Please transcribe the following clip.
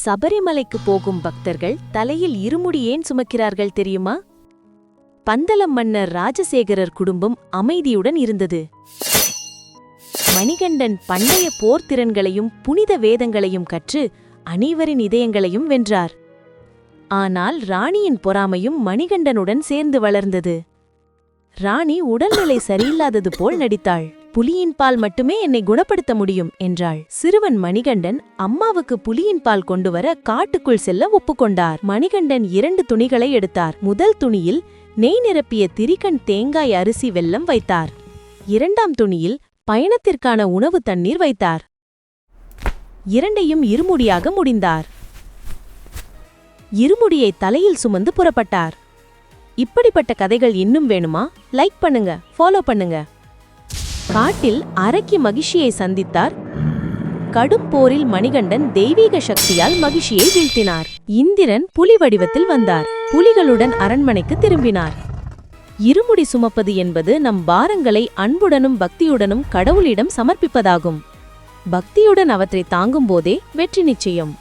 சபரிமலைக்கு போகும் பக்தர்கள் தலையில் இருமுடி ஏன் சுமக்கிறார்கள் தெரியுமா? பந்தளம் மன்னர் ராஜசேகரர் குடும்பம் அமைதியுடன் இருந்தது. மணிகண்டன் பண்டைய போர்த்திறன்களையும் புனித வேதங்களையும் கற்று அனைவரின் இதயங்களையும் வென்றார். ஆனால் ராணியின் பொறாமையும் மணிகண்டனுடன் சேர்ந்து வளர்ந்தது. ராணி உடல்நிலை சரியில்லாதது போல் நடித்தாள். புலியின் பால் மட்டுமே என்னை குணப்படுத்த முடியும் என்றாள். சிறுவன் மணிகண்டன் அம்மாவுக்கு புலியின் பால் கொண்டுவர காட்டுக்குள் செல்ல ஒப்புக்கொண்டார். மணிகண்டன் 2 துணிகளை எடுத்தார். முதல் துணியில் நெய் நிரப்பிய திரிகண் தேங்காய் அரிசி வெல்லம் வைத்தார். 2ஆம் துணியில் பயணத்திற்கான உணவு தண்ணீர் வைத்தார். 2ஐயும் இருமுடியாக முடிந்தார். இருமுடியை தலையில் சுமந்து புறப்பட்டார். இப்படிப்பட்ட கதைகள் இன்னும் வேணுமா? லைக் பண்ணுங்க, ஃபாலோ பண்ணுங்க. காட்டில் அரக்கி மகிஷியை சந்தித்தார். கடும் போரில் மணிகண்டன் தெய்வீக சக்தியால் மகிஷியை வீழ்த்தினார். இந்திரன் புலி வடிவத்தில் வந்தார். புலிகளுடன் அரண்மனைக்கு திரும்பினார். இருமுடி சுமப்பது என்பது நம் பாரங்களை அன்புடனும் பக்தியுடனும் கடவுளிடம் சமர்ப்பிப்பதாகும். பக்தியுடன் அவற்றை தாங்கும் போதே வெற்றி நிச்சயம்.